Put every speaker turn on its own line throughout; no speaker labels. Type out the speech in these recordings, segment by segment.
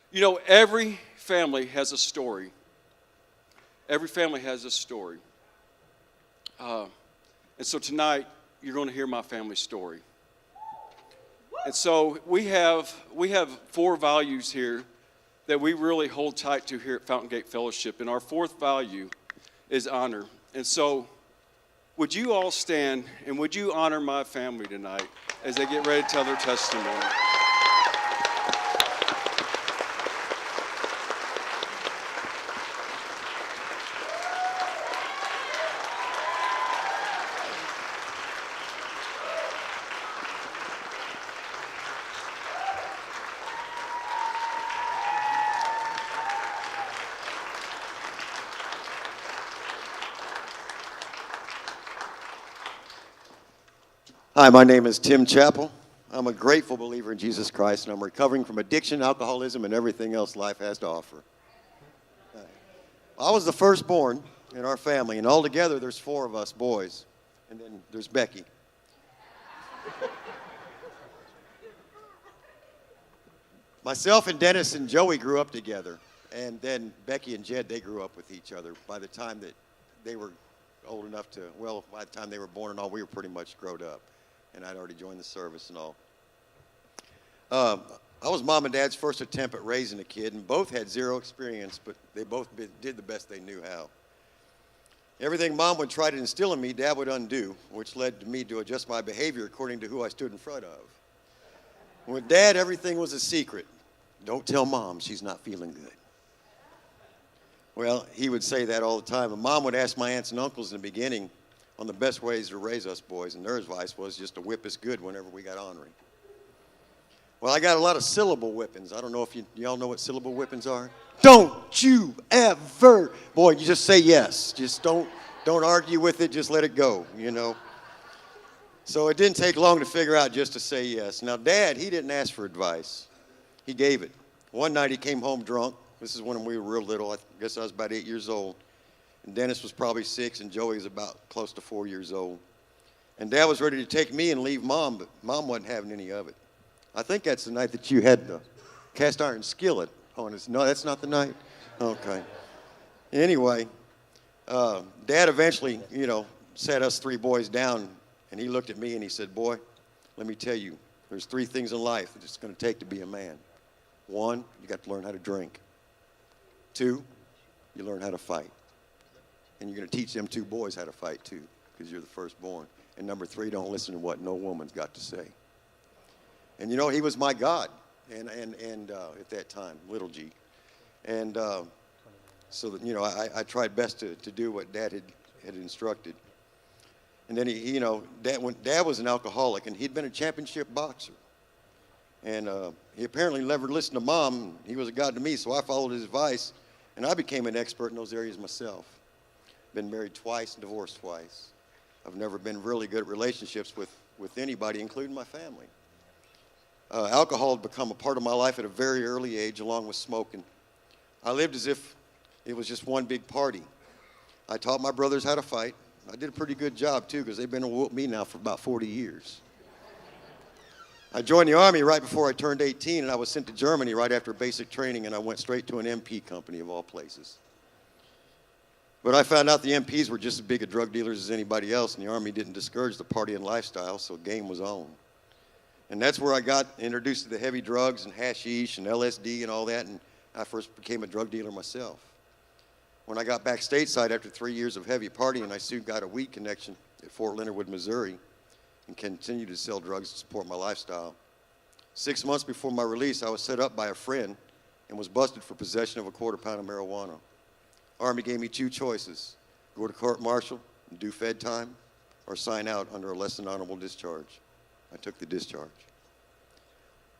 You know, every family has a story. Every family has a story. And so tonight, you're going to hear my family story. And so we have four values here that we really hold tight to here at Fountain Gate Fellowship. And our fourth value is honor. And so would you all stand and would you honor my family tonight as they get ready to tell their testimony?
Hi, my name is Tim Chappell. I'm a grateful believer in Jesus Christ, and I'm recovering from addiction, alcoholism, and everything else life has to offer. I was the firstborn in our family, and altogether there's four of us boys, and then there's Becky. Myself and Dennis and Joey grew up together, and then Becky and Jed, they grew up with each other. By the time that they were old enough to, well, by the time they were born and all, we were pretty much grown up. And I'd already joined the service and all. I was Mom and Dad's first attempt at raising a kid, and both had zero experience, but they both did the best they knew how. Everything Mom would try to instill in me, Dad would undo, which led to me to adjust my behavior according to who I stood in front of. With Dad, everything was a secret. Don't tell Mom, she's not feeling good. Well, he would say that all the time, and Mom would ask my aunts and uncles in the beginning on the best ways to raise us boys, and their advice was just to whip us good whenever we got ornery. Well, I got a lot of syllable whippings. I don't know if y'all know what syllable whippings are. Don't you ever. Boy, you just say yes. Just don't argue with it. Just let it go, you know. So it didn't take long to figure out just to say yes. Now, Dad, he didn't ask for advice. He gave it. One night he came home drunk. This is when we were real little. I guess I was about 8 years old. And Dennis was probably 6, and Joey was about close to 4 years old. And Dad was ready to take me and leave Mom, but Mom wasn't having any of it. I think that's the night that you had the cast iron skillet on us. No, that's not the night? Okay. Anyway, Dad eventually, sat us three boys down, and he looked at me and he said, boy, let me tell you, there's three things in life that it's going to take to be a man. One, you got to learn how to drink. Two, you learn how to fight. And you're going to teach them two boys how to fight too, because you're the firstborn. And number three, don't listen to what no woman's got to say. And he was my God, and at that time, little G. And so that, I tried best to do what Dad had instructed. And then Dad was an alcoholic, and he'd been a championship boxer. And he apparently never listened to Mom. He was a God to me, so I followed his advice, and I became an expert in those areas myself. Been married twice and divorced twice. I've never been really good at relationships with anybody, including my family. Alcohol had become a part of my life at a very early age, along with smoking. I lived as if it was just one big party. I taught my brothers how to fight. I did a pretty good job, too, because they've been with me now for about 40 years. I joined the Army right before I turned 18, and I was sent to Germany right after basic training, and I went straight to an MP company, of all places. But I found out the MPs were just as big a drug dealers as anybody else, and the Army didn't discourage the partying lifestyle, so game was on. And that's where I got introduced to the heavy drugs and hashish and LSD and all that, and I first became a drug dealer myself. When I got back stateside after 3 years of heavy partying, I soon got a weed connection at Fort Leonard Wood, Missouri, and continued to sell drugs to support my lifestyle. 6 months before my release, I was set up by a friend and was busted for possession of a quarter pound of marijuana. Army gave me two choices: go to court-martial and do fed time, or sign out under a less than honorable discharge. I took the discharge.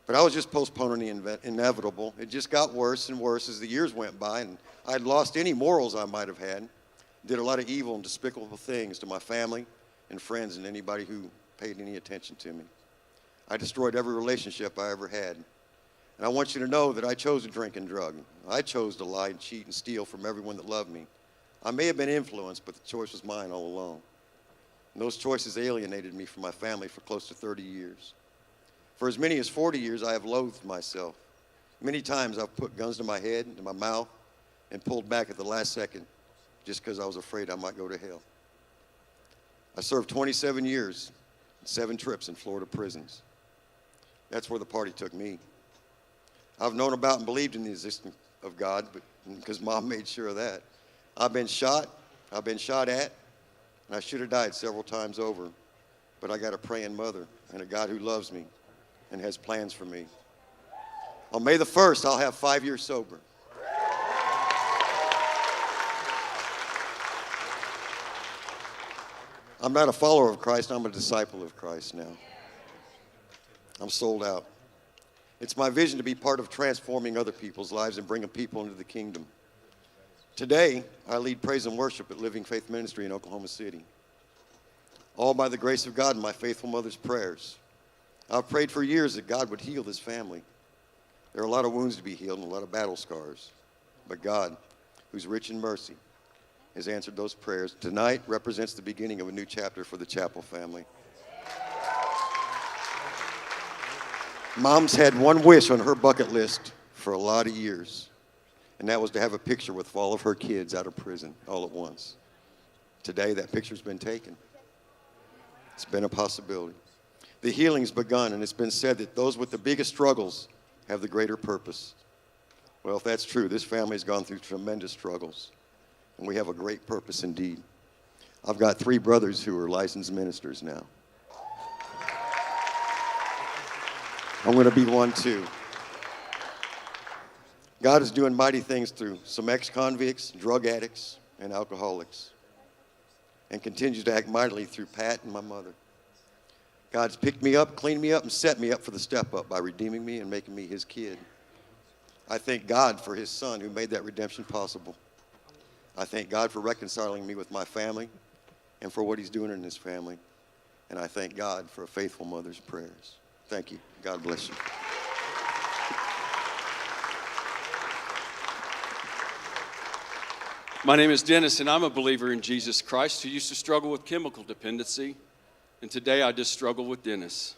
But I was just postponing the inevitable. It just got worse and worse as the years went by, and I'd lost any morals I might have had. Did a lot of evil and despicable things to my family and friends and anybody who paid any attention to me. I destroyed every relationship I ever had. And I want you to know that I chose to drink and drug. I chose to lie and cheat and steal from everyone that loved me. I may have been influenced, but the choice was mine all along. And those choices alienated me from my family for close to 30 years. For as many as 40 years, I have loathed myself. Many times I've put guns to my head, to my mouth, and pulled back at the last second just because I was afraid I might go to hell. I served 27 years, 7 trips in Florida prisons. That's where the party took me. I've known about and believed in the existence of God, but because Mom made sure of that. I've been shot at, and I should have died several times over. But I got a praying mother and a God who loves me and has plans for me. On May the 1st, I'll have 5 years sober. I'm not a follower of Christ, I'm a disciple of Christ now. I'm sold out. It's my vision to be part of transforming other people's lives and bringing people into the kingdom. Today, I lead praise and worship at Living Faith Ministry in Oklahoma City. All by the grace of God and my faithful mother's prayers. I've prayed for years that God would heal this family. There are a lot of wounds to be healed and a lot of battle scars. But God, who's rich in mercy, has answered those prayers. Tonight represents the beginning of a new chapter for the Chappell family. Mom's had one wish on her bucket list for a lot of years, and that was to have a picture with all of her kids out of prison all at once. Today, that picture's been taken. It's been a possibility. The healing's begun, and it's been said that those with the biggest struggles have the greater purpose. Well, if that's true, this family's gone through tremendous struggles, and we have a great purpose indeed. I've got 3 brothers who are licensed ministers now. I'm going to be one too. God is doing mighty things through some ex-convicts, drug addicts, and alcoholics, and continues to act mightily through Pat and my mother. God's picked me up, cleaned me up, and set me up for the step up by redeeming me and making me his kid. I thank God for his son who made that redemption possible. I thank God for reconciling me with my family and for what he's doing in his family. And I thank God for a faithful mother's prayers. Thank you. God bless you.
My name is Dennis, and I'm a believer in Jesus Christ who used to struggle with chemical dependency, and today I just struggle with Dennis.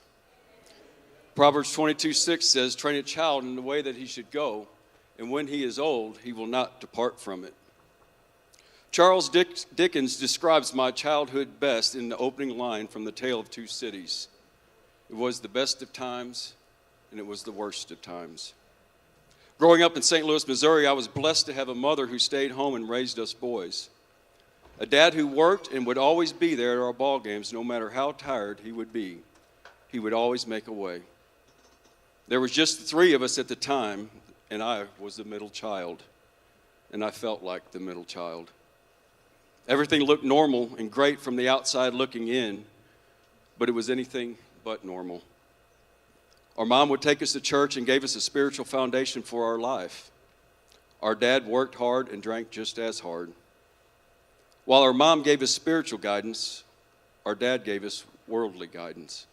Proverbs 22:6 says, "Train a child in the way that he should go, and when he is old, he will not depart from it." Charles Dickens describes my childhood best in the opening line from The Tale of Two Cities. It was the best of times, and it was the worst of times. Growing up in St. Louis, Missouri, I was blessed to have a mother who stayed home and raised us boys. A dad who worked and would always be there at our ball games, no matter how tired he would be. He would always make a way. There was just the 3 of us at the time, and I was the middle child, and I felt like the middle child. Everything looked normal and great from the outside looking in, but it was anything but normal. Our mom would take us to church and gave us a spiritual foundation for our life. Our dad worked hard and drank just as hard. While our mom gave us spiritual guidance, our dad gave us worldly guidance.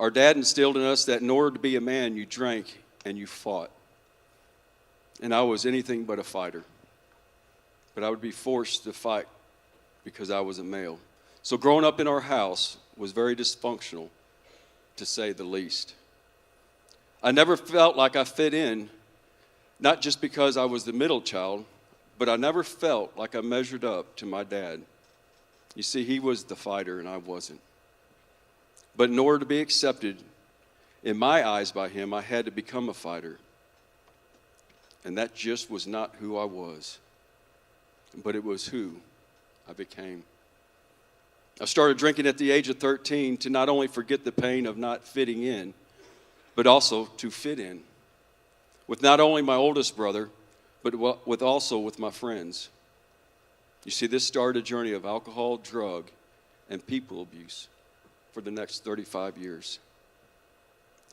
Our dad instilled in us that in order to be a man, you drank and you fought. And I was anything but a fighter. But I would be forced to fight because I was a male. So growing up in our house was very dysfunctional, to say the least. I never felt like I fit in, not just because I was the middle child, but I never felt like I measured up to my dad. You see, he was the fighter and I wasn't. But in order to be accepted in my eyes by him, I had to become a fighter. And that just was not who I was, but it was who I became. I started drinking at the age of 13 to not only forget the pain of not fitting in, but also to fit in. With not only my oldest brother, but also with my friends. You see, this started a journey of alcohol, drug, and people abuse for the next 35 years.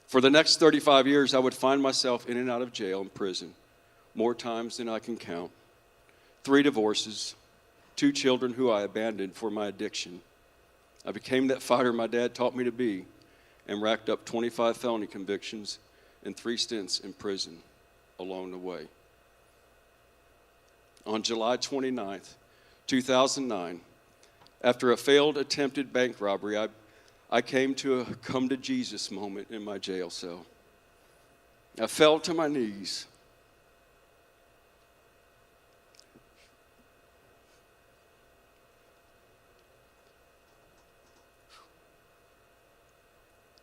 For the next 35 years, I would find myself in and out of jail and prison more times than I can count. 3 divorces, 2 children who I abandoned for my addiction. I became that fighter my dad taught me to be and racked up 25 felony convictions and 3 stints in prison along the way. On July 29th, 2009, after a failed attempted bank robbery, I came to a come to Jesus moment in my jail cell. I fell to my knees.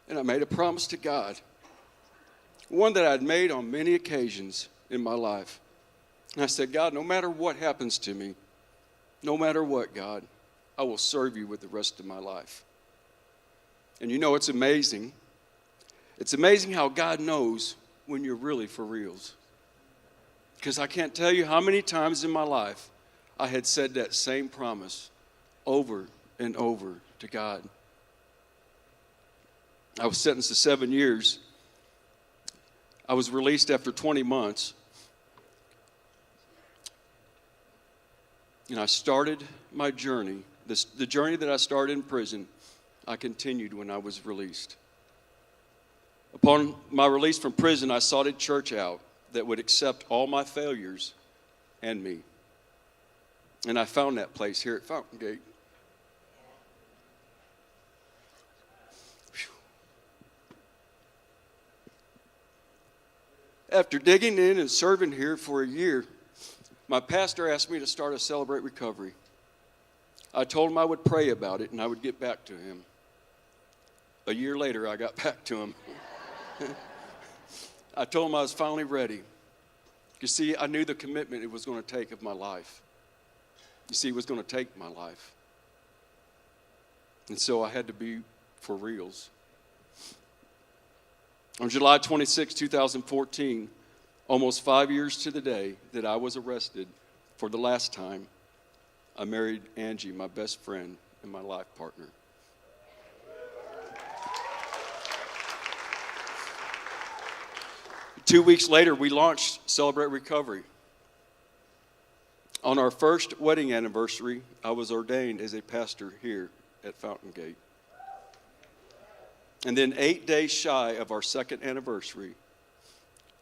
And I made a promise to God, one that I'd made on many occasions in my life. And I said, God, no matter what happens to me, no matter what, God, I will serve you with the rest of my life. And you know, it's amazing. It's amazing how God knows when you're really for reals. Because I can't tell you how many times in my life I had said that same promise over and over to God. I was sentenced to 7 years. I was released after 20 months. And I started my journey. The journey that I started in prison, I continued when I was released. Upon my release from prison, I sought a church out that would accept all my failures and me. And I found that place here at Fountain Gate. After digging in and serving here for a year, my pastor asked me to start a Celebrate Recovery. I told him I would pray about it and I would get back to him. A year later, I got back to him. I told him I was finally ready. You see, I knew the commitment it was going to take of my life. You see, it was going to take my life. And so I had to be for reals. On July 26, 2014, almost 5 years to the day that I was arrested for the last time, I married Angie, my best friend and my life partner. Two weeks later, we launched Celebrate Recovery. On our first wedding anniversary, I was ordained as a pastor here at Fountain Gate. And then 8 days shy of our second anniversary,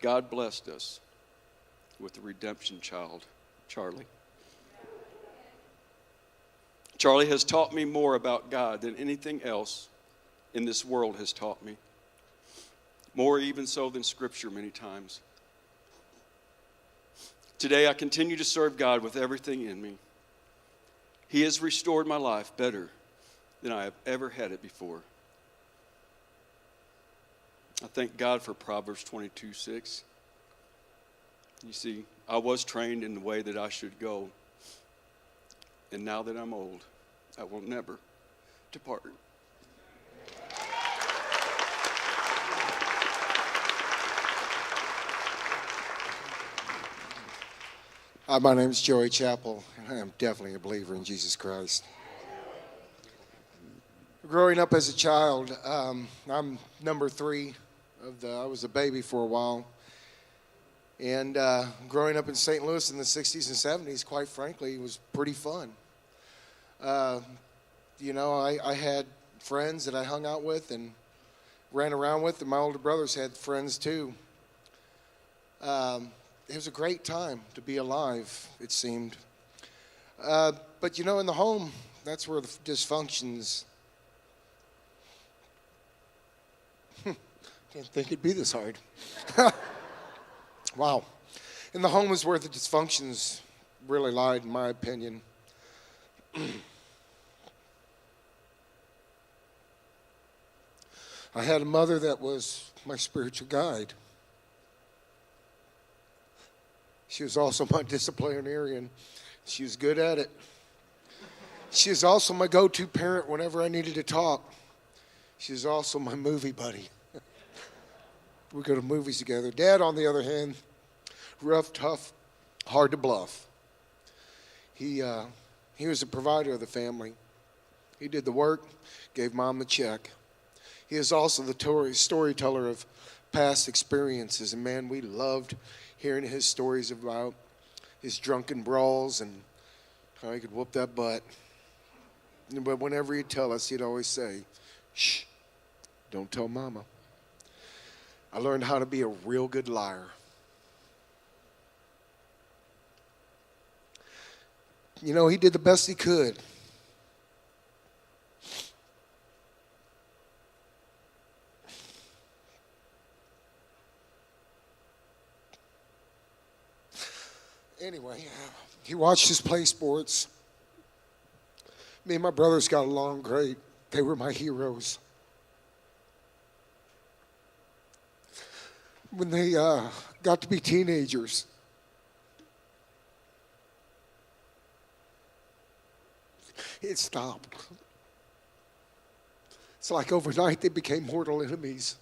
God blessed us with a redemption child, Charlie. Charlie has taught me more about God than anything else in this world has taught me. More even so than Scripture many times. Today I continue to serve God with everything in me. He has restored my life better than I have ever had it before. I thank God for Proverbs 22:6. You see, I was trained in the way that I should go. And now that I'm old, I will never depart.
Hi, my name is Joey Chappell, and I am definitely a believer in Jesus Christ. Growing up as a child, I'm number 3 I was a baby for a while. And growing up in St. Louis in the 60s and 70s, quite frankly, was pretty fun. I had friends that I hung out with and ran around with, and my older brothers had friends too. It was a great time to be alive, it seemed. But in the home, that's where the dysfunctions. Didn't think it'd be this hard. Wow. In the home is where the dysfunctions really lied, in my opinion. I had a mother that was my spiritual guide. She was also my disciplinarian. She was good at it. She was also my go-to parent whenever I needed to talk. She was also my movie buddy. We go to movies together. Dad, on the other hand, rough, tough, hard to bluff. He was the provider of the family. He did the work, gave Mom the check. He is also the storyteller of past experiences. And man, we loved hearing his stories about his drunken brawls and how he could whoop that butt. But whenever he'd tell us, he'd always say, "Shh, don't tell Mama." I learned how to be a real good liar. He did the best he could. Anyway, he watched us play sports. Me and my brothers got along great. They were my heroes. When they got to be teenagers, it stopped. It's like overnight they became mortal enemies.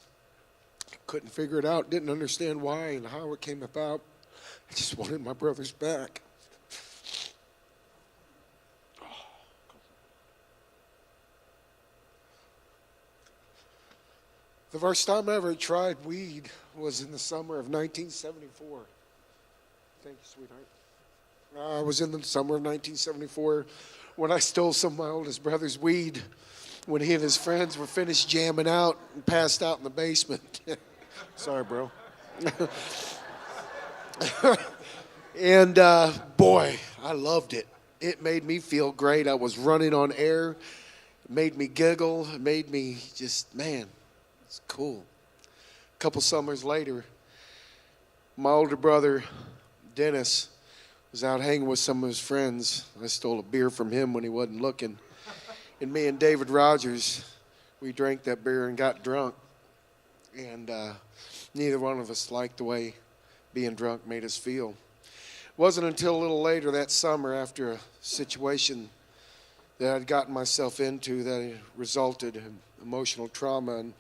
Couldn't figure it out, didn't understand why and how it came about. I just wanted my brothers back. The first time I ever tried weed was in the summer of 1974. Thank you, sweetheart. I was in the summer of 1974 when I stole some of my oldest brother's weed when he and his friends were finished jamming out and passed out in the basement. Sorry, bro. And boy, I loved it. It made me feel great. I was running on air. It made me giggle. It made me just, man, it's cool. A couple summers later, my older brother, Dennis, was out hanging with some of his friends. I stole a beer from him when he wasn't looking. And me and David Rogers, we drank that beer and got drunk. And neither one of us liked the way being drunk made us feel. It wasn't until a little later that summer, after a situation that I'd gotten myself into that resulted in emotional trauma and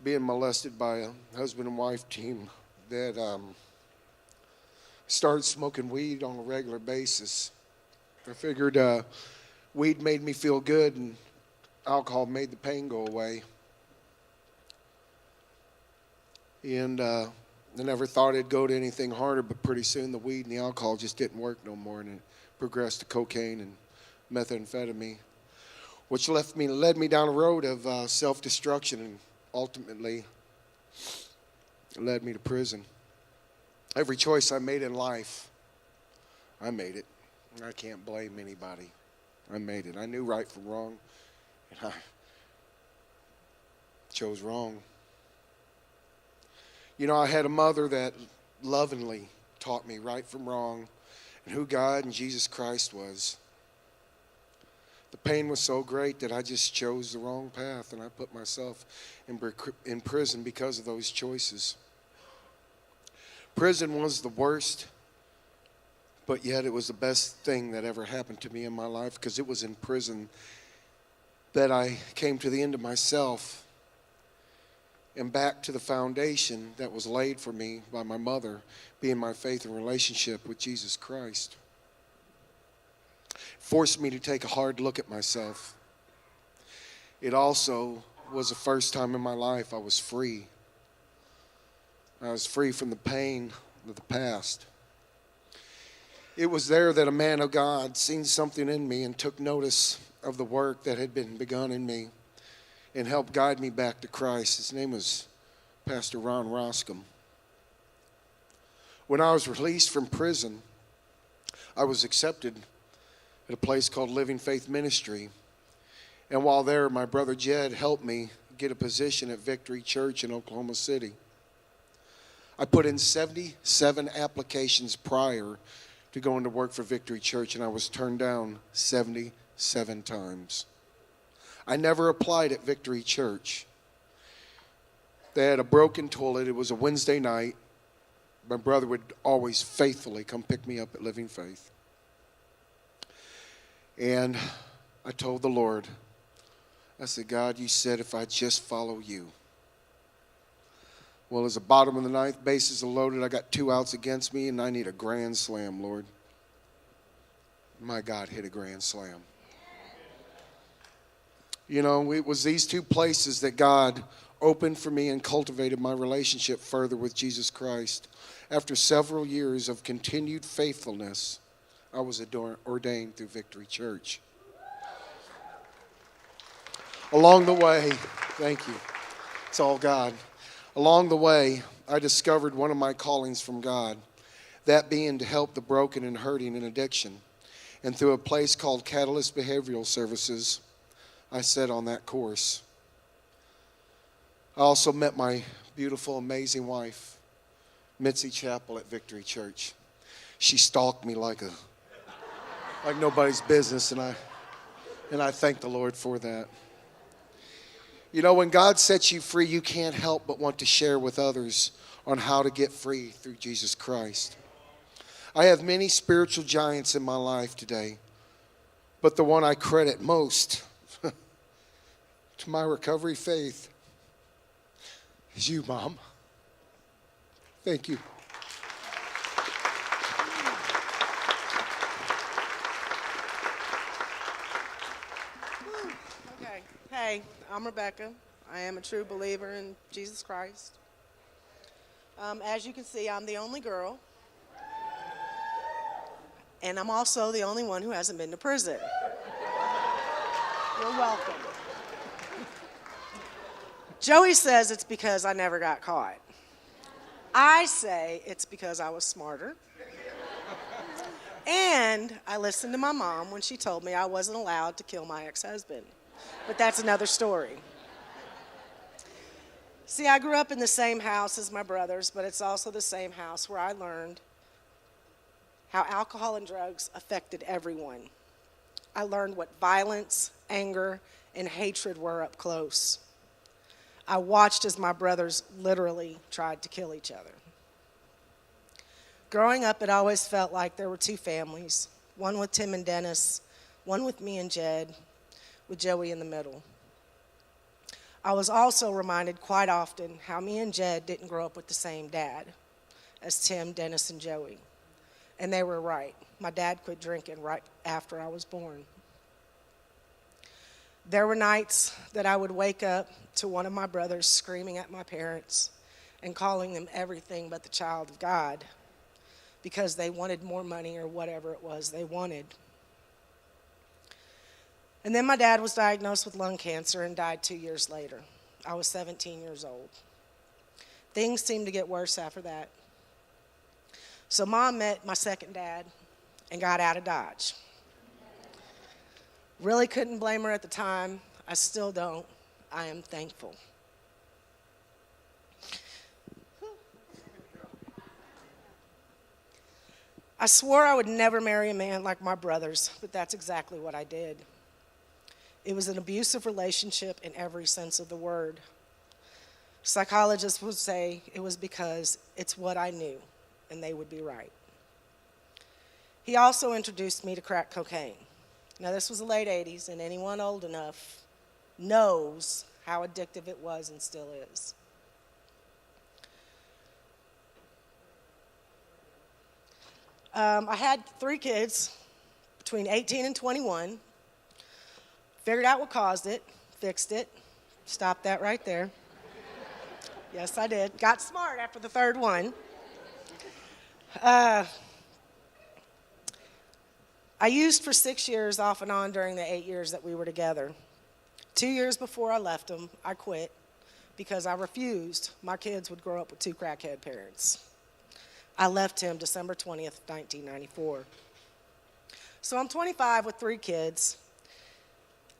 being molested by a husband and wife team, that started smoking weed on a regular basis. I figured weed made me feel good and alcohol made the pain go away. And I never thought it'd go to anything harder, but pretty soon the weed and the alcohol just didn't work no more, and it progressed to cocaine and methamphetamine, which led me down a road of self-destruction, and ultimately it led me to prison. Every choice I made in life, I made it. I can't blame anybody. I made it. I knew right from wrong, and I chose wrong. You know, I had a mother that lovingly taught me right from wrong and who God and Jesus Christ was. The pain was so great that I just chose the wrong path, and I put myself in prison because of those choices. Prison was the worst, but yet it was the best thing that ever happened to me in my life, because it was in prison that I came to the end of myself and back to the foundation that was laid for me by my mother, being my faith and relationship with Jesus Christ. It forced me to take a hard look at myself. It also was the first time in my life I was free. I was free from the pain of the past. It was there that a man of God seen something in me and took notice of the work that had been begun in me and helped guide me back to Christ. His name was Pastor Ron Roscom. When I was released from prison, I was accepted at a place called Living Faith Ministry. And while there, my brother Jed helped me get a position at Victory Church in Oklahoma City. I put in 77 applications prior to going to work for Victory Church, and I was turned down 77 times. I never applied at Victory Church. They had a broken toilet. It was a Wednesday night. My brother would always faithfully come pick me up at Living Faith. And I told the Lord, I said, God, you said if I just follow you. Well, as the bottom of the ninth, bases are loaded. I got 2 outs against me, and I need a grand slam, Lord. My God, hit a grand slam. You know, it was these 2 places that God opened for me and cultivated my relationship further with Jesus Christ. After several years of continued faithfulness, I was ordained through Victory Church. Along the way, thank you. It's all God. Along the way, I discovered one of my callings from God, that being to help the broken and hurting in addiction. And through a place called Catalyst Behavioral Services, I sat on that course. I also met my beautiful, amazing wife, Mitzi Chappell, at Victory Church. She stalked me like nobody's business, and I thank the Lord for that. You know, when God sets you free, you can't help but want to share with others on how to get free through Jesus Christ. I have many spiritual giants in my life today, but the one I credit most to my recovery faith is you, Mom. Thank you.
Okay. Hey, I'm Rebecca. I am a true believer in Jesus Christ. As you can see, I'm the only girl. And I'm also the only one who hasn't been to prison. You're welcome. Joey says it's because I never got caught. I say it's because I was smarter. And I listened to my mom when she told me I wasn't allowed to kill my ex-husband. But that's another story. See, I grew up in the same house as my brothers, but it's also the same house where I learned how alcohol and drugs affected everyone. I learned what violence, anger, and hatred were up close. I watched as my brothers literally tried to kill each other. Growing up, it always felt like there were two families, one with Tim and Dennis, one with me and Jed, with Joey in the middle. I was also reminded quite often how me and Jed didn't grow up with the same dad as Tim, Dennis, and Joey. And they were right. My dad quit drinking right after I was born. There were nights that I would wake up to one of my brothers screaming at my parents and calling them everything but the child of God because they wanted more money or whatever it was they wanted. And then my dad was diagnosed with lung cancer and died 2 years later. I was 17 years old. Things seemed to get worse after that. So Mom met my second dad and got out of Dodge. Really couldn't blame her at the time. I still don't. I am thankful. I swore I would never marry a man like my brothers, but that's exactly what I did. It was an abusive relationship in every sense of the word. Psychologists would say it was because it's what I knew, and they would be right. He also introduced me to crack cocaine. Now, this was the late 80s, and anyone old enough knows how addictive it was and still is. I had 3 kids between 18 and 21. Figured out what caused it, fixed it. Stopped that right there. Yes, I did. Got smart after the 3rd one. I used for 6 years off and on during the 8 years that we were together. 2 years before I left him, I quit because I refused my kids would grow up with 2 crackhead parents. I left him December 20th, 1994. So I'm 25 with 3 kids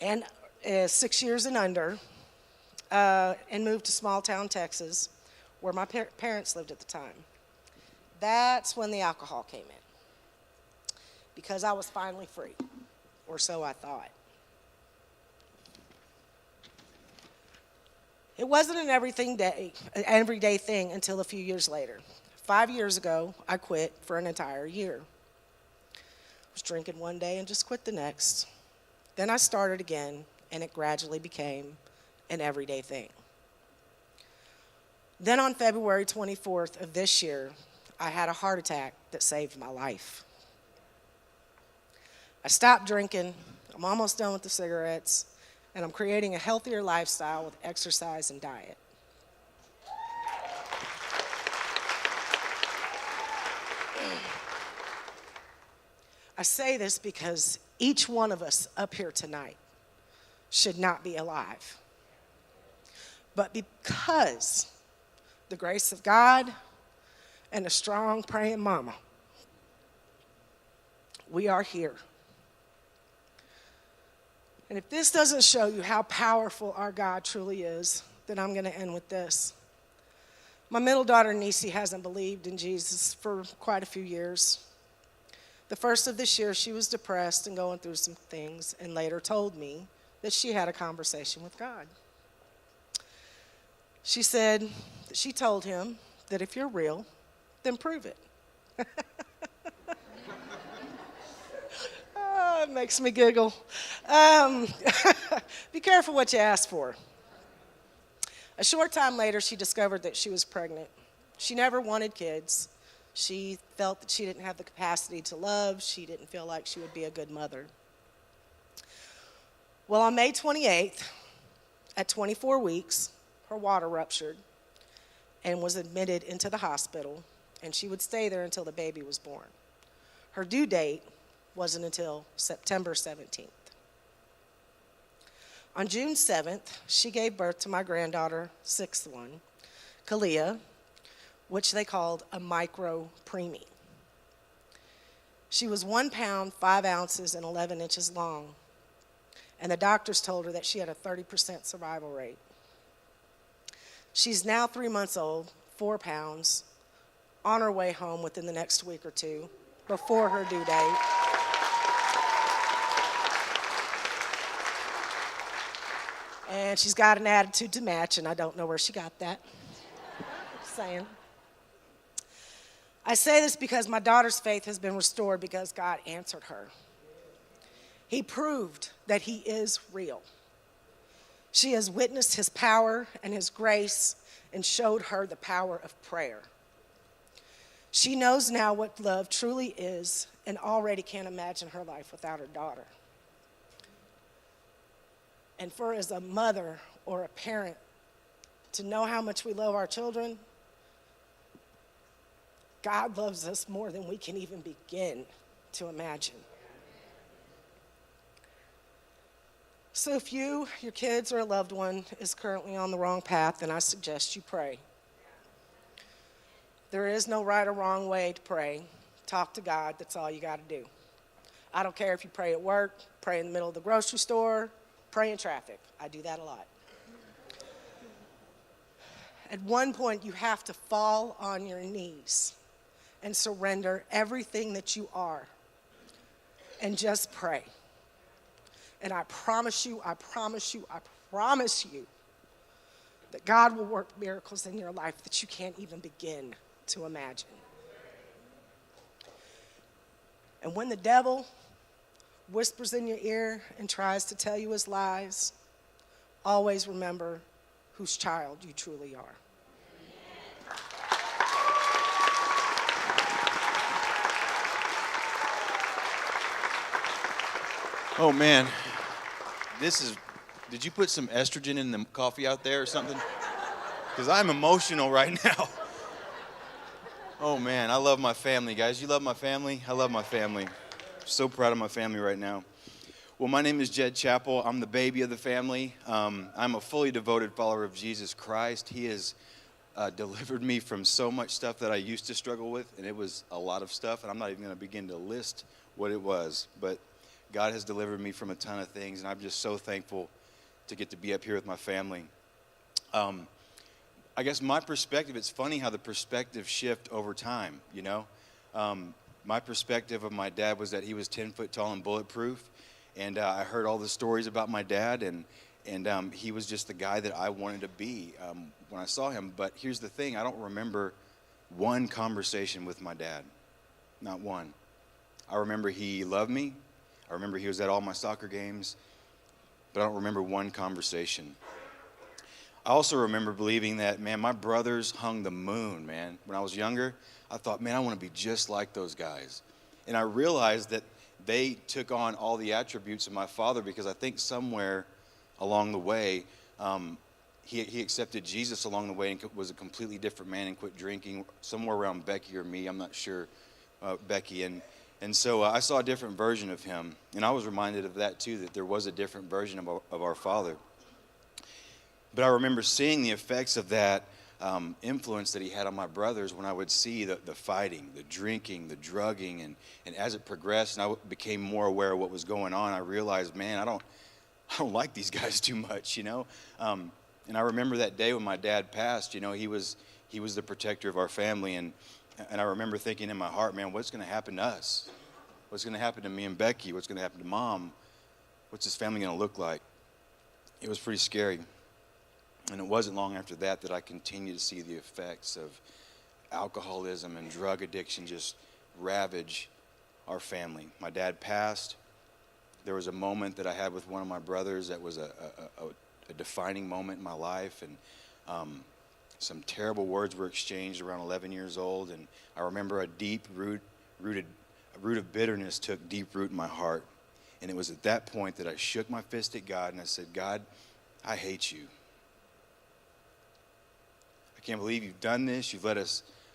and 6 years and under, and moved to small town Texas where my parents lived at the time. That's when the alcohol came in, because I was finally free, or so I thought. It wasn't an everyday thing until a few years later. 5 years ago, I quit for an entire year. I was drinking one day and just quit the next. Then I started again, and it gradually became an everyday thing. Then on February 24th of this year, I had a heart attack that saved my life. I stopped drinking, I'm almost done with the cigarettes, and I'm creating a healthier lifestyle with exercise and diet. I say this because each one of us up here tonight should not be alive. But because the grace of God and a strong praying mama, we are here. And if this doesn't show you how powerful our God truly is, then I'm going to end with this. My middle daughter, Nisi, hasn't believed in Jesus for quite a few years. The first of this year, she was depressed and going through some things, and later told me that she had a conversation with God. She said that she told him that if you're real, then prove it. Oh, it makes me giggle. Be careful what you ask for. A short time later, she discovered that she was pregnant. She never wanted kids. She felt that she didn't have the capacity to love. She didn't feel like she would be a good mother. Well, on May 28th, at 24 weeks, her water ruptured and was admitted into the hospital, and she would stay there until the baby was born. Her due date wasn't until September 17th. On June 7th, she gave birth to my granddaughter, sixth one, Kalia, which they called a micro-preemie. She was 1 pound, 5 ounces, and 11 inches long, and the doctors told her that she had a 30% survival rate. She's now 3 months old, 4 pounds, on her way home within the next week or two, before her due date. And she's got an attitude to match, and I don't know where she got that. Just saying. I say this because my daughter's faith has been restored because God answered her. He proved that he is real. She has witnessed his power and his grace and showed her the power of prayer. She knows now what love truly is and already can't imagine her life without her daughter. And for as a mother or a parent to know how much we love our children, God loves us more than we can even begin to imagine. So if you, your kids, or a loved one is currently on the wrong path, then I suggest you pray. There is no right or wrong way to pray. Talk to God, that's all you got to do. I don't care if you pray at work, pray in the middle of the grocery store, pray in traffic. I do that a lot. At one point, you have to fall on your knees and surrender everything that you are and just pray. And I promise you that God will work miracles in your life that you can't even begin to imagine. And when the devil whispers in your ear and tries to tell you his lies, always remember whose child you truly are.
Oh man, did you put some estrogen in the coffee out there or something? Because I'm emotional right now. Oh man, I love my family, guys. You love my family? I love my family. So proud of my family right now. Well, my name is Jed Chappell. I'm the baby of the family. I'm a fully devoted follower of Jesus Christ. He has delivered me from so much stuff that I used to struggle with, and it was a lot of stuff, and I'm not even going to begin to list what it was, but God has delivered me from a ton of things, and I'm just so thankful to get to be up here with my family. I guess my perspective, it's funny how the perspective shift over time, you know? My perspective of my dad was that he was 10 foot tall and bulletproof, and I heard all the stories about my dad, and he was just the guy that I wanted to be when I saw him. But here's the thing, I don't remember one conversation with my dad, not one. I remember he loved me. I remember he was at all my soccer games, but I don't remember one conversation. I also remember believing that, man, my brothers hung the moon, man. When I was younger, I thought, man, I want to be just like those guys. And I realized that they took on all the attributes of my father because I think somewhere along the way, he accepted Jesus along the way and was a completely different man and quit drinking somewhere around Becky or me. I'm not sure, Becky. And so I saw a different version of him. And I was reminded of that too, that there was a different version of our father. But I remember seeing the effects of that influence that he had on my brothers when I would see the fighting, the drinking, the drugging, and as it progressed and I became more aware of what was going on, I realized, man, I don't like these guys too much, you know. And I remember that day when my dad passed, you know, he was the protector of our family, and I remember thinking in my heart, man, what's going to happen to us? What's going to happen to me and Becky? What's going to happen to Mom? What's this family going to look like? It was pretty scary. And it wasn't long after that that I continued to see the effects of alcoholism and drug addiction just ravage our family. My dad passed. There was a moment that I had with one of my brothers that was a defining moment in my life, and some terrible words were exchanged around 11 years old, and I remember a deep root of bitterness took deep root in my heart. And it was at that point that I shook my fist at God and I said, God, I hate you. I can't believe you've done this. You've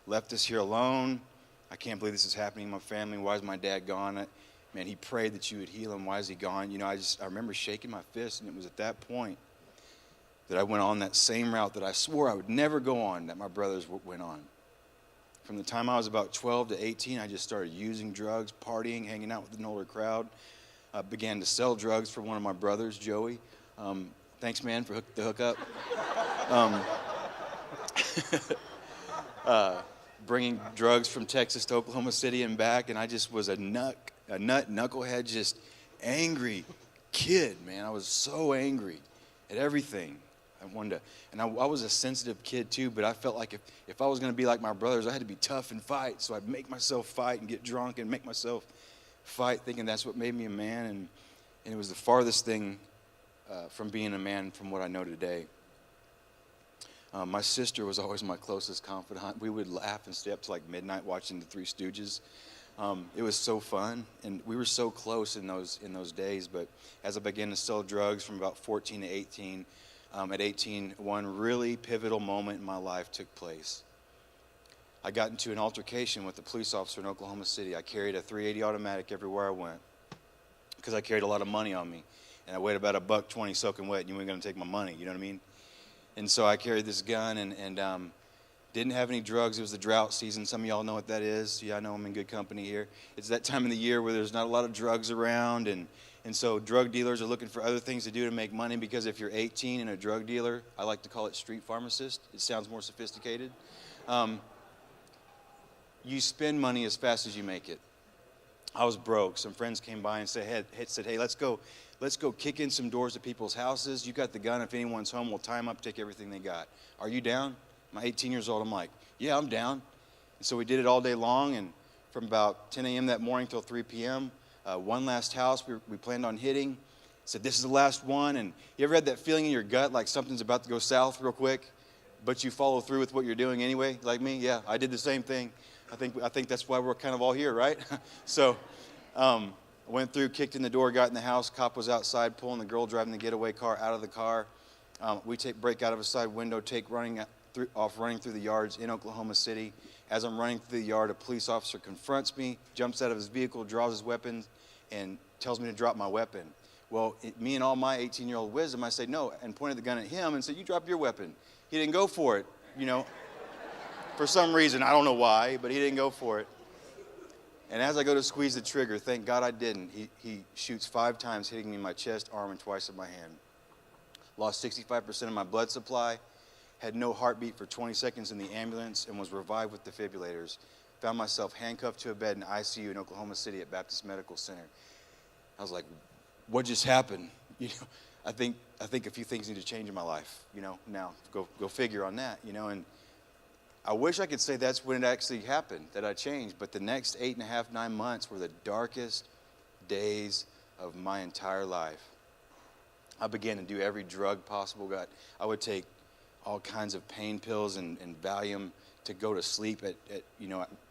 left us here alone. I can't believe this is happening in my family. Why is my dad gone? Man, he prayed that you would heal him. Why is he gone? You know, I remember shaking my fist, and it was at that point that I went on that same route that I swore I would never go on, that my brothers went on. From the time I was about 12 to 18, I just started using drugs, partying, hanging out with an older crowd. I began to sell drugs for one of my brothers, Joey. Thanks, man, for the hookup. Bringing drugs from Texas to Oklahoma City and back, and I just was a knucklehead, just angry kid, man. I was so angry at everything. I was a sensitive kid too, but I felt like if I was going to be like my brothers, I had to be tough and fight. So I'd make myself fight and get drunk and make myself fight, thinking that's what made me a man. And it was the farthest thing from being a man from what I know today. My sister was always my closest confidant. We would laugh and stay up to like midnight watching the Three Stooges. It was so fun, and we were so close in those days. But as I began to sell drugs from about 14 to 18, at 18, one really pivotal moment in my life took place. I got into an altercation with a police officer in Oklahoma City. I carried a .380 automatic everywhere I went because I carried a lot of money on me, and I weighed about $120 soaking wet, and you weren't going to take my money, you know what I mean? And so I carried this gun and didn't have any drugs. It was the drought season. Some of y'all know what that is. Yeah, I know I'm in good company here. It's that time of the year where there's not a lot of drugs around, and so drug dealers are looking for other things to do to make money, because if you're 18 and a drug dealer, I like to call it street pharmacist. It sounds more sophisticated. You spend money as fast as you make it. I was broke. Some friends came by and said, hey, let's go kick in some doors to people's houses. You got the gun. If anyone's home, we'll tie them up, take everything they got. Are you down? I'm 18 years old. I'm like, yeah, I'm down. And so we did it all day long, and from about 10 a.m. that morning till 3 p.m., one last house we planned on hitting. Said, this is the last one. And you ever had that feeling in your gut like something's about to go south real quick, but you follow through with what you're doing anyway, like me? Yeah, I did the same thing. I think that's why we're kind of all here, right? So I went through, kicked in the door, got in the house. Cop was outside pulling the girl driving the getaway car out of the car. We break out of a side window, running through the yards in Oklahoma City. As I'm running through the yard, a police officer confronts me, jumps out of his vehicle, draws his weapon, and tells me to drop my weapon. Well, me and all my 18-year-old wisdom, I said no, and pointed the gun at him and said, you drop your weapon. He didn't go for it, you know. For some reason, I don't know why, but he didn't go for it. And as I go to squeeze the trigger, thank God I didn't, he shoots 5 times, hitting me in my chest, arm, and twice in my hand. Lost 65% of my blood supply, had no heartbeat for 20 seconds in the ambulance, and was revived with defibrillators. Found myself handcuffed to a bed in ICU in Oklahoma City at Baptist Medical Center. I was like, what just happened? You know, I think a few things need to change in my life, you know, now go figure on that, you know. And I wish I could say that's when it actually happened, that I changed, but the next 8.5, 9 months were the darkest days of my entire life. I began to do every drug possible. I would take all kinds of pain pills and Valium to go to sleep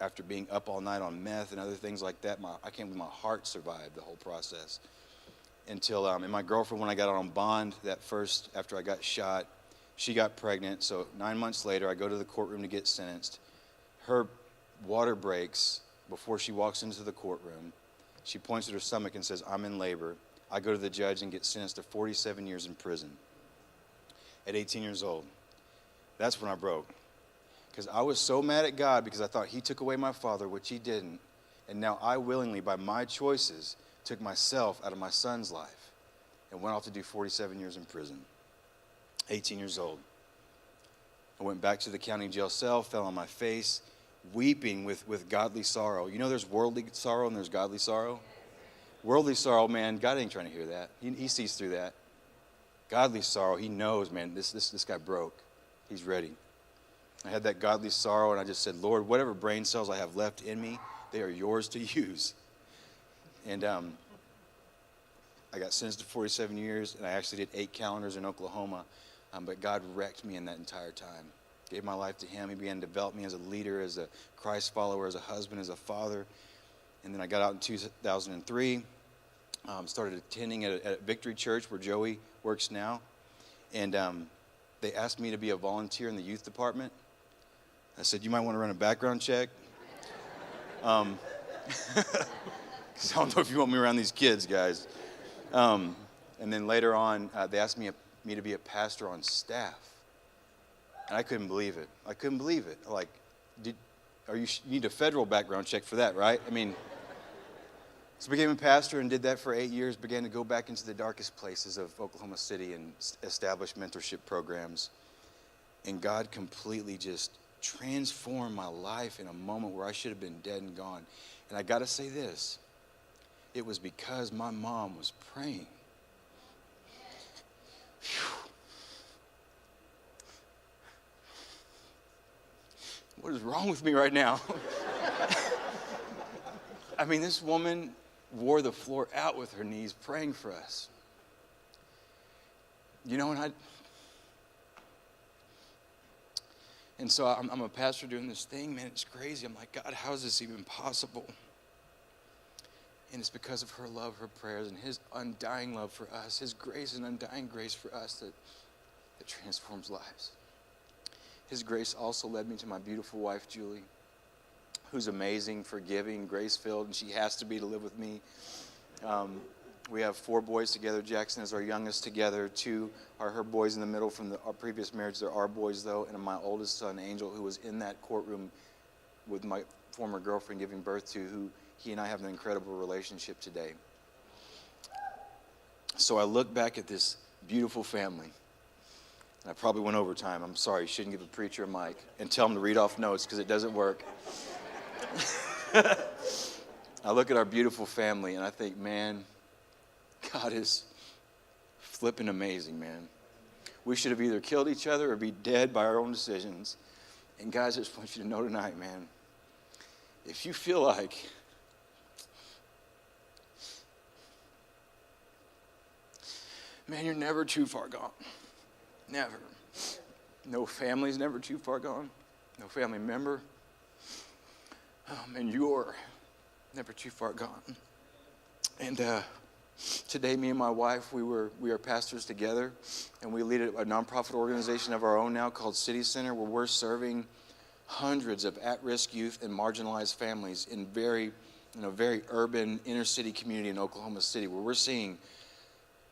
after being up all night on meth and other things like that. I can't believe my heart survived the whole process. Until, and my girlfriend, when I got on bond after I got shot, she got pregnant. So 9 months later, I go to the courtroom to get sentenced. Her water breaks before she walks into the courtroom. She points at her stomach and says, I'm in labor. I go to the judge and get sentenced to 47 years in prison at 18 years old. That's when I broke. Because I was so mad at God because I thought he took away my father, which he didn't. And now I willingly, by my choices, took myself out of my son's life and went off to do 47 years in prison. 18 years old. I went back to the county jail cell, fell on my face, weeping with godly sorrow. You know, there's worldly sorrow and there's godly sorrow. Worldly sorrow, man, God ain't trying to hear that. He sees through that. Godly sorrow, he knows, man, this guy broke. He's ready. I had that godly sorrow, and I just said, Lord, whatever brain cells I have left in me, they are yours to use. And I got sentenced to 47 years, and I actually did 8 calendars in Oklahoma. But God wrecked me in that entire time. Gave my life to him. He began to develop me as a leader, as a Christ follower, as a husband, as a father. And then I got out in 2003, started attending at Victory Church, where Joey works now. And they asked me to be a volunteer in the youth department. I said, you might want to run a background check. 'Cause I don't know if you want me around these kids, guys. And then later on, they asked me to be a pastor on staff. And I couldn't believe it. I couldn't believe it. Like, you need a federal background check for that, right? I mean, so I became a pastor and did that for 8 years, began to go back into the darkest places of Oklahoma City and establish mentorship programs. And God completely just transformed my life in a moment where I should have been dead and gone. And I got to say this. It was because my mom was praying. Whew. What is wrong with me right now? I mean, this woman wore the floor out with her knees praying for us. You know, and so I'm a pastor doing this thing, man, it's crazy. I'm like, God, how is this even possible? And it's because of her love, her prayers, and his undying love for us, his grace and undying grace for us that transforms lives. His grace also led me to my beautiful wife, Julie, who's amazing, forgiving, grace-filled, and she has to be to live with me. We have 4 boys together. Jackson is our youngest together. 2 are her boys in the middle from our previous marriage. They're our boys, though, and my oldest son, Angel, who was in that courtroom with my former girlfriend giving birth to, who he and I have an incredible relationship today. So I look back at this beautiful family, and I probably went over time. I'm sorry, you shouldn't give a preacher a mic and tell him to read off notes because it doesn't work. I look at our beautiful family, and I think, man, God is flipping amazing, man. We should have either killed each other or be dead by our own decisions. And guys, I just want you to know tonight, man, if you feel like man, you're never too far gone. Never. No family's never too far gone. No family member. And you're never too far gone. And today, me and my wife, we are pastors together, and we lead a nonprofit organization of our own now called City Center, where we're serving hundreds of at-risk youth and marginalized families in very urban inner city community in Oklahoma City, where we're seeing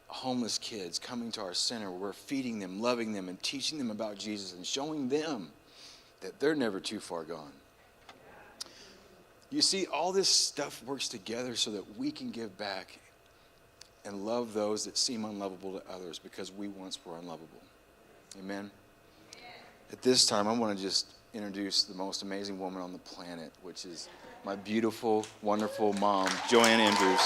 homeless kids coming to our center, where we're feeding them, loving them, and teaching them about Jesus and showing them that they're never too far gone. You see, all this stuff works together so that we can give back and love those that seem unlovable to others because we once were unlovable. Amen? At this time, I want to just introduce the most amazing woman on the planet, which is my beautiful, wonderful mom, Joanne Andrews.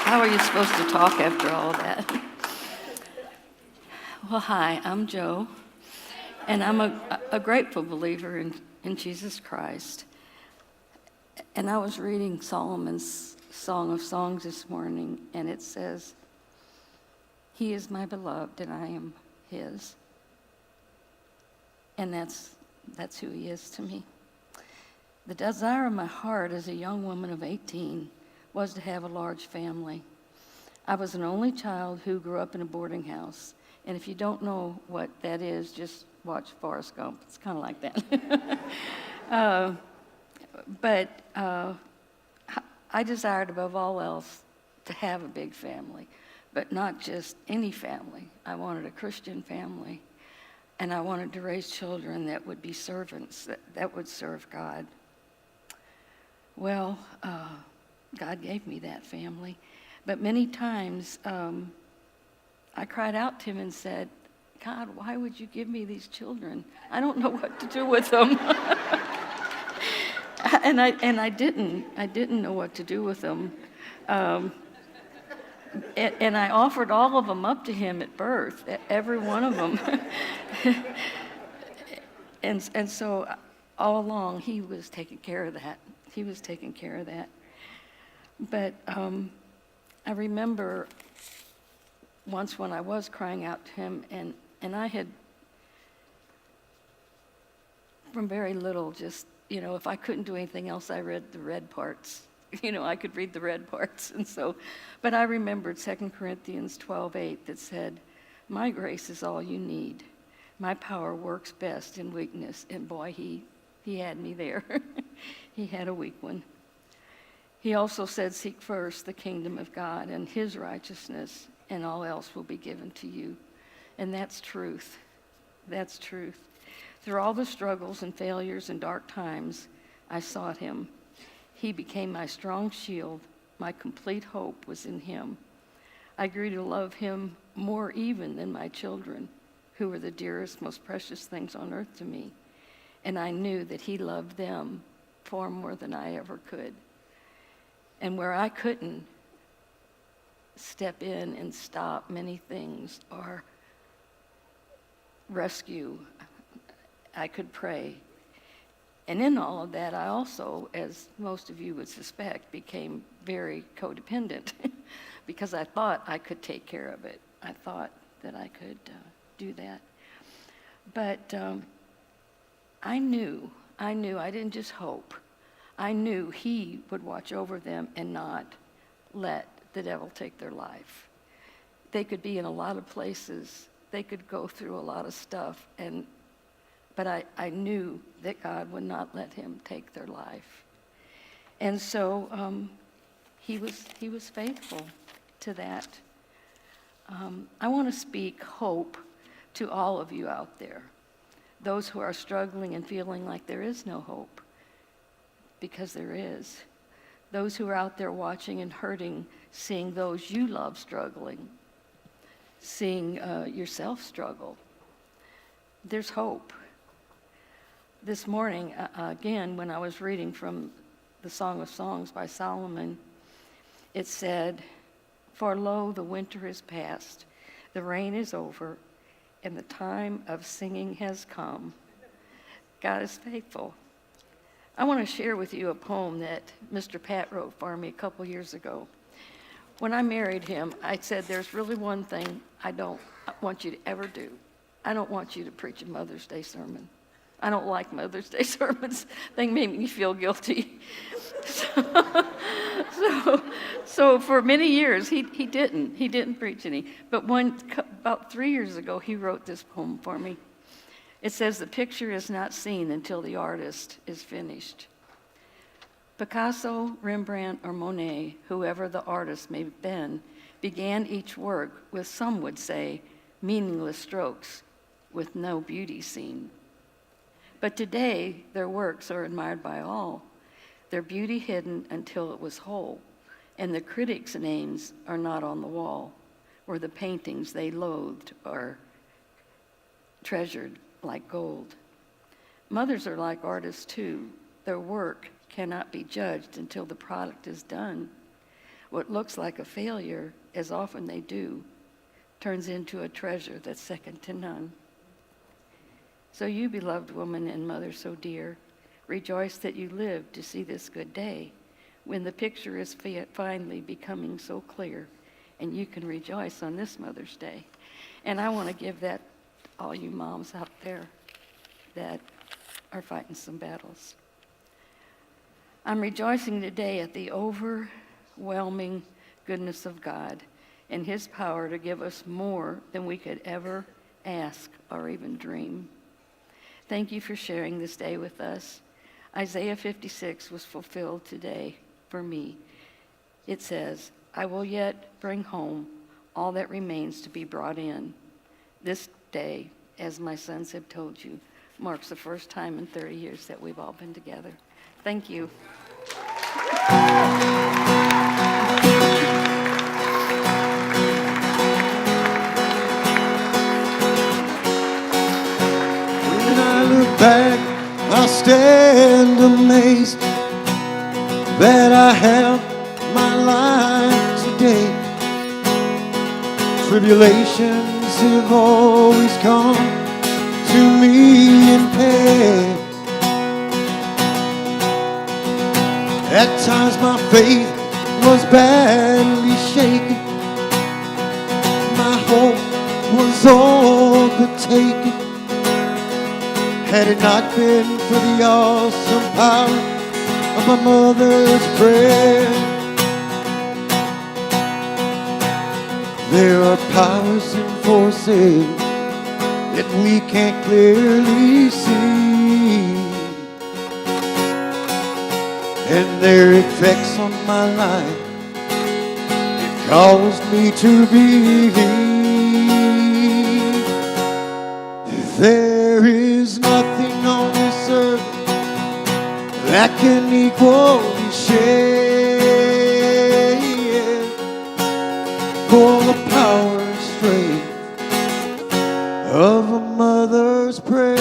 How are you supposed to talk after all that? Well, hi, I'm Jo, and I'm a grateful believer in Jesus Christ. And I was reading Solomon's Song of Songs this morning, and it says, "He is my beloved, and I am his." And that's who he is to me. The desire of my heart as a young woman of 18 was to have a large family. I was an only child who grew up in a boarding house. And if you don't know what that is, just watch Forrest Gump. It's kind of like that. But I desired above all else to have a big family, but not just any family. I wanted a Christian family, and I wanted to raise children that would be servants, that would serve God. Well, God gave me that family. But many times I cried out to him and said, God, why would you give me these children? I don't know what to do with them. and I didn't know what to do with them. And I offered all of them up to him at birth, every one of them. and so all along, he was taking care of that. He was taking care of that. But I remember once when I was crying out to him, and I had, from very little, just, if I couldn't do anything else, I read the red parts. I could read the red parts. And so, but I remembered 2 Corinthians 12:8 that said, my grace is all you need. My power works best in weakness. And boy, he had me there. He had a weak one. He also said, seek first the kingdom of God and his righteousness, and all else will be given to you. And that's truth. That's truth. Through all the struggles and failures and dark times, I sought him. He became my strong shield. My complete hope was in him. I grew to love him more even than my children, who were the dearest, most precious things on earth to me. And I knew that he loved them far more than I ever could. And where I couldn't step in and stop many things or rescue, I could pray. And in all of that, I also, as most of you would suspect, became very codependent because I thought I could take care of it. I thought that I could do that. But I knew, I didn't just hope. I knew he would watch over them and not let the devil take their life. They could be in a lot of places. They could go through a lot of stuff, but I knew that God would not let him take their life. And so he was faithful to that. I want to speak hope to all of you out there, those who are struggling and feeling like there is no hope, because there is. Those who are out there watching and hurting, seeing those you love struggling, seeing yourself struggle. There's hope. This morning, again, when I was reading from the Song of Songs by Solomon, it said, for lo, the winter is past, the rain is over, and the time of singing has come. God is faithful. I want to share with you a poem that Mr. Pat wrote for me a couple years ago. When I married him, I said, there's really one thing I don't want you to ever do. I don't want you to preach a Mother's Day sermon. I don't like Mother's Day sermons. They make me feel guilty. So for many years, he didn't preach any. But about 3 years ago, he wrote this poem for me. It says, the picture is not seen until the artist is finished. Picasso, Rembrandt, or Monet, whoever the artist may have been, began each work with, some would say, meaningless strokes with no beauty seen. But today, their works are admired by all, their beauty hidden until it was whole, and the critics' names are not on the wall, or the paintings they loathed are treasured like gold. Mothers are like artists too. Their work cannot be judged until the product is done. What looks like a failure, as often they do, turns into a treasure that's second to none. So you, beloved woman and mother so dear, rejoice that you lived to see this good day, when the picture is finally becoming so clear, and you can rejoice on this Mother's Day. And I want to give that to all you moms out there that are fighting some battles. I'm rejoicing today at the overwhelming goodness of God and his power to give us more than we could ever ask or even dream. Thank you for sharing this day with us. Isaiah 56 was fulfilled today for me. It says, I will yet bring home all that remains to be brought in. This day, as my sons have told you, marks the first time in 30 years that we've all been together. Thank you.
When I look back, I stand amazed that I have my life today. Tribulations have always come to me in pain. At times my faith was badly shaken. My hope was all but taken. Had it not been for the awesome power of my mother's prayer. There are powers and forces that we can't clearly see, and their effects on my life have caused me to believe there is nothing on this earth that can equally share for the power and strength of a mother's prayer.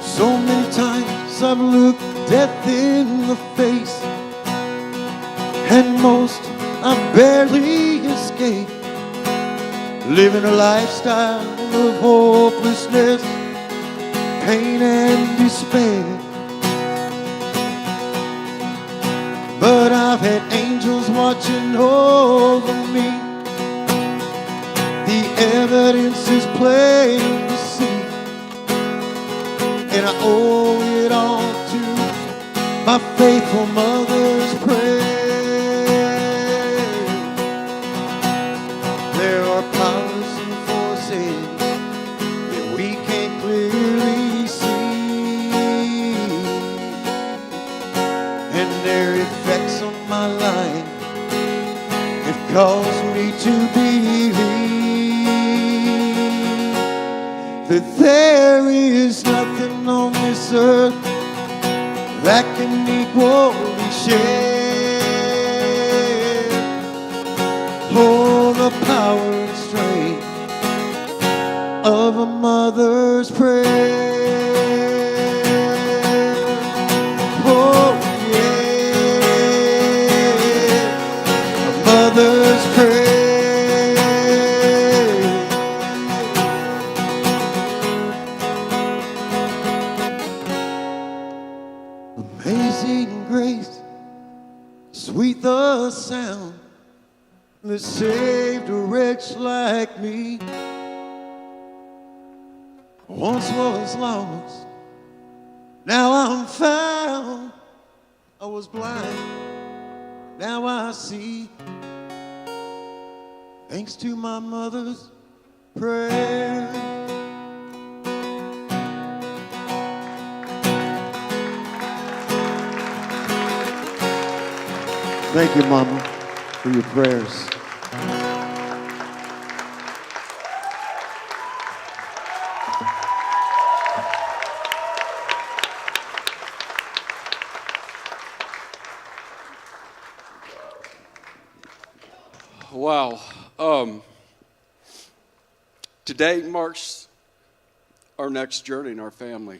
So many times I've looked death in the face, and most I barely escape, living a lifestyle of hopelessness, pain and despair. But I've had angels watching over me. The evidence is plain to see, and I owe it all to my faithful mother's prayer. There are powers and forces that we can't clearly see, and their effects on my life have caused me to believe that there is nothing on this earth that can equally share oh, the power and strength of a mother's prayer. Oh yeah, a mother's prayer. Amazing grace, sweet the sound that saved a wretch like me. Once was lost, now I'm found. I was blind, now I see. Thanks to my mother's prayer. Thank you, Mama, for your prayers.
Wow. Today marks our next journey in our family.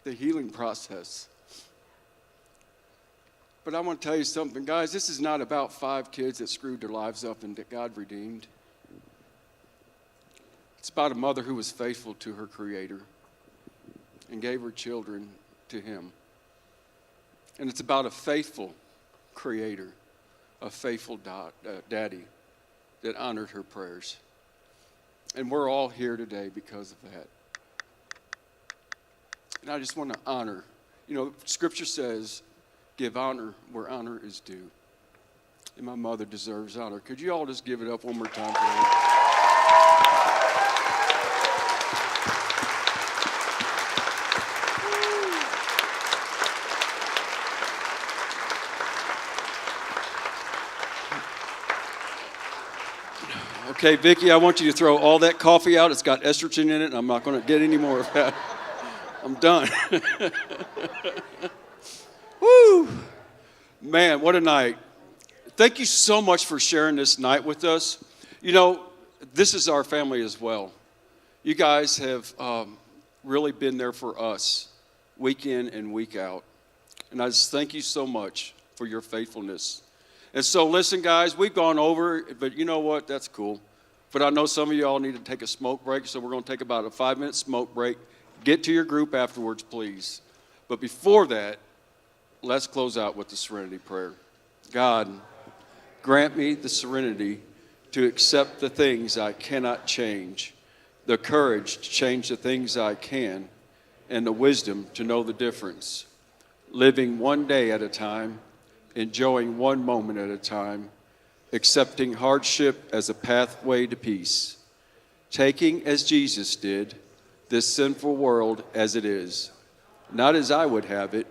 The healing process. But I want to tell you something, guys. This is not about 5 kids that screwed their lives up and that God redeemed. It's about a mother who was faithful to her Creator and gave her children to Him. And it's about a faithful Creator, a faithful daddy that honored her prayers. And we're all here today because of that. And I just want to honor. You know, Scripture says, give honor where honor is due. And my mother deserves honor. Could you all just give it up one more time for her? Okay, Vicki, I want you to throw all that coffee out. It's got estrogen in it, and I'm not going to get any more of that. I'm done. Woo! Man, what a night. Thank you so much for sharing this night with us. You know, this is our family as well. You guys have really been there for us week in and week out. And I just thank you so much for your faithfulness. And so, listen, guys, we've gone over, but you know what? That's cool. But I know some of you all need to take a smoke break, so we're going to take about a 5-minute smoke break. Get to your group afterwards, please. But before that, let's close out with the serenity prayer. God, grant me the serenity to accept the things I cannot change, the courage to change the things I can, and the wisdom to know the difference. Living one day at a time, enjoying one moment at a time, accepting hardship as a pathway to peace, taking, as Jesus did, this sinful world as it is, not as I would have it,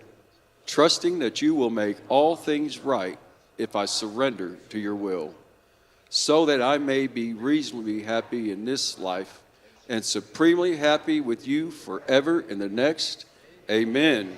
trusting that you will make all things right if I surrender to your will, so that I may be reasonably happy in this life and supremely happy with you forever in the next. Amen.